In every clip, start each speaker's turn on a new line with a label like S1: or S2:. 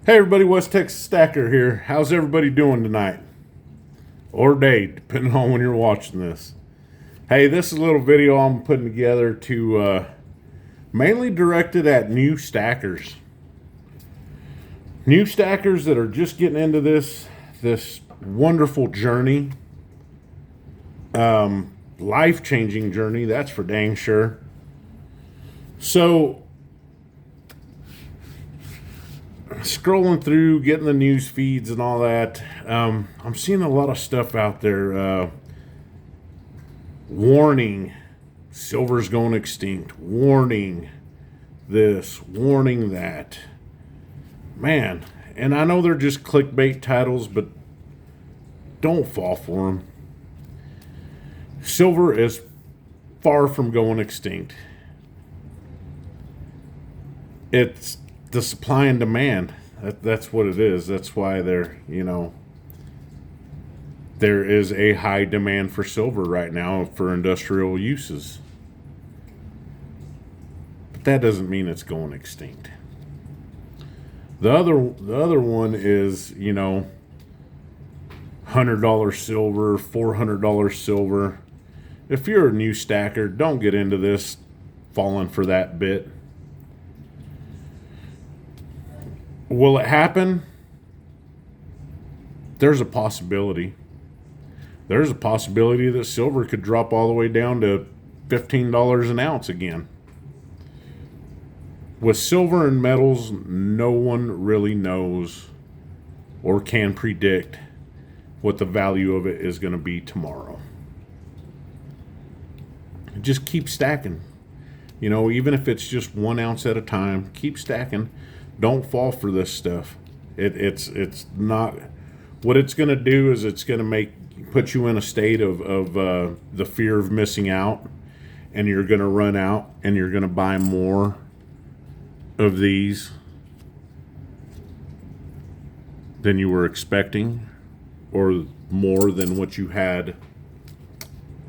S1: Hey everybody, West Texas Stacker here. How's everybody doing tonight? Or day, depending on when you're watching this. Hey, this is a little video I'm putting together to mainly directed at new stackers. New stackers that are just getting into this wonderful journey. Life-changing journey, that's for dang sure. So scrolling through, getting the news feeds and all that, I'm seeing a lot of stuff out there. Warning, silver's going extinct. Warning, this. Warning, that. Man, and I know they're just clickbait titles, but don't fall for them. Silver is far from going extinct. It's the supply and demand. That's what it is. That's why there is a high demand for silver right now for industrial uses. But that doesn't mean it's going extinct. The other one is, $100 silver, $400 silver. If you're a new stacker, don't get into this falling for that bit. Will it happen? There's a possibility. There's a possibility that silver could drop all the way down to $15 an ounce again. With silver and metals, no one really knows or can predict what the value of it is going to be tomorrow. Just keep stacking. Even if it's just 1 ounce at a time, keep stacking. Don't fall for this stuff. It's not. What it's going to do is it's going to put you in a state of the fear of missing out, and you're going to run out, and you're going to buy more of these than you were expecting, or more than what you had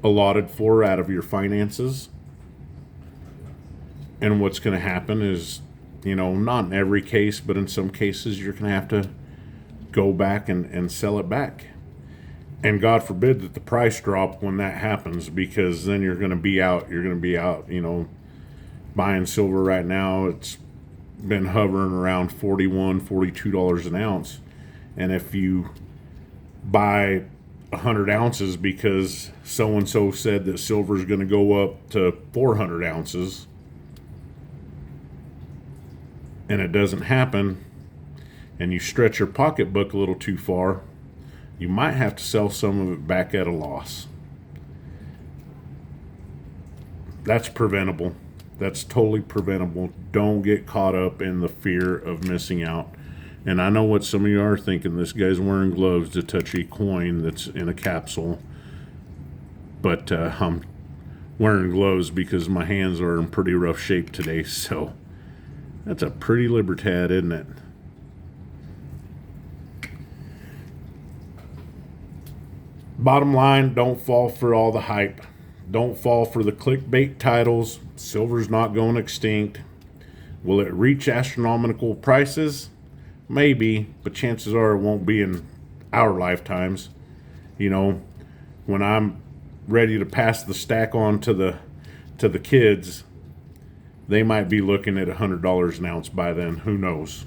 S1: allotted for out of your finances. And what's going to happen is, not in every case, but in some cases, you're going to have to go back and sell it back. And God forbid that the price drop when that happens, because then you're going to be out. You're going to be out, buying silver right now. It's been hovering around $41, $42 an ounce. And if you buy 100 ounces because so-and-so said that silver's going to go up to 400 ounces, and it doesn't happen, and you stretch your pocketbook a little too far, you might have to sell some of it back at a loss. That's preventable. That's totally preventable. Don't get caught up in the fear of missing out. And I know what some of you are thinking. This guy's wearing gloves to touch a coin that's in a capsule. But I'm wearing gloves because my hands are in pretty rough shape today. So that's a pretty libertad, isn't it? Bottom line, don't fall for all the hype. Don't fall for the clickbait titles. Silver's not going extinct. Will it reach astronomical prices? Maybe, but chances are it won't be in our lifetimes. When I'm ready to pass the stack on to the kids, they might be looking at $100 an ounce by then. Who knows?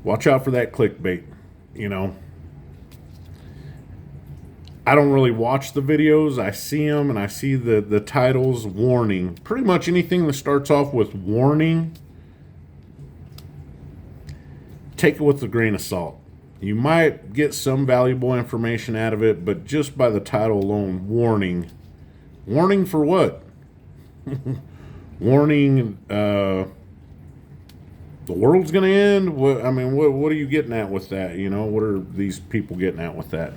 S1: Watch out for that clickbait. I don't really watch the videos. I see them and I see the titles, warning. Pretty much anything that starts off with warning, take it with a grain of salt. You might get some valuable information out of it, but just by the title alone, warning. Warning for what? Warning, the world's going to end? What are you getting at with that? What are these people getting at with that?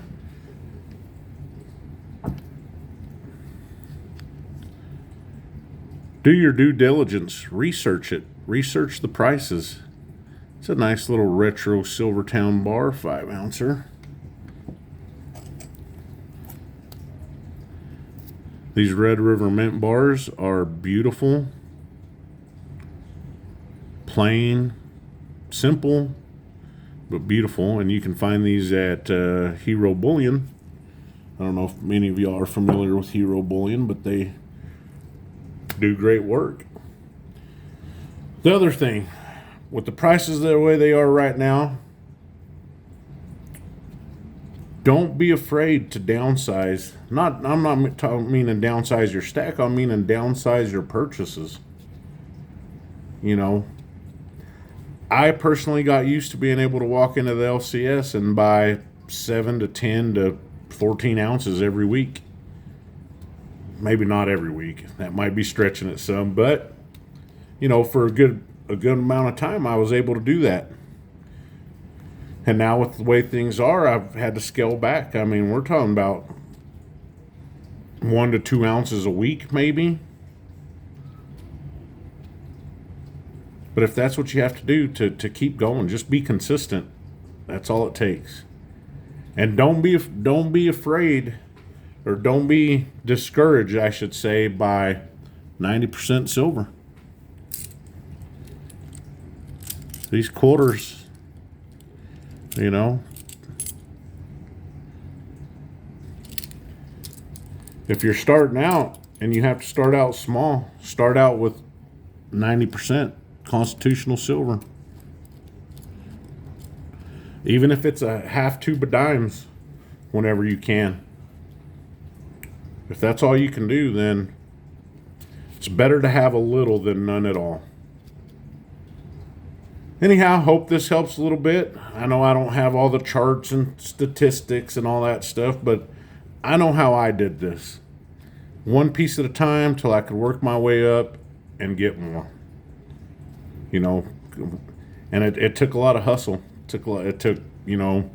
S1: Do your due diligence. Research it. Research the prices. It's a nice little retro Silvertown bar 5-ouncer. These Red River Mint bars are beautiful. plain, simple, but beautiful. And you can find these at Hero Bullion. I don't know if many of y'all are familiar with Hero Bullion, but they do great work. The other thing, with the prices the way they are right now, don't be afraid to downsize. I'm not meaning downsize your stack. I'm meaning downsize your purchases. You know, I personally got used to being able to walk into the LCS and buy 7 to 10 to 14 ounces every week. Maybe not every week. That might be stretching it some, but you know, for a good amount of time, I was able to do that. And now with the way things are, I've had to scale back. I mean, we're talking about 1 to 2 ounces a week, maybe. But if that's what you have to do to keep going, just be consistent. That's all it takes. And don't be afraid, or don't be discouraged, I should say, by 90% silver. These quarters, you know, if you're starting out and you have to start out small, start out with 90% constitutional silver. Even if it's a half tube of dimes, whenever you can. If that's all you can do, then it's better to have a little than none at all. Anyhow, hope this helps a little bit. I know I don't have all the charts and statistics and all that stuff, but I know how I did this. One piece at a time till I could work my way up and get more. You know, and it took a lot of hustle. It took, you know,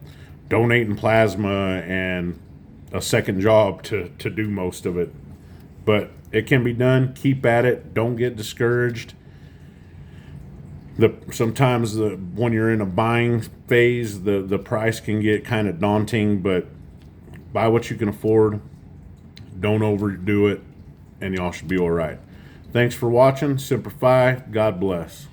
S1: donating plasma and a second job to do most of it. But it can be done. Keep at it. Don't get discouraged. Sometimes when you're in a buying phase, the price can get kind of daunting, but buy what you can afford. Don't overdo it, and y'all should be all right. Thanks for watching. Semper Fi. God bless.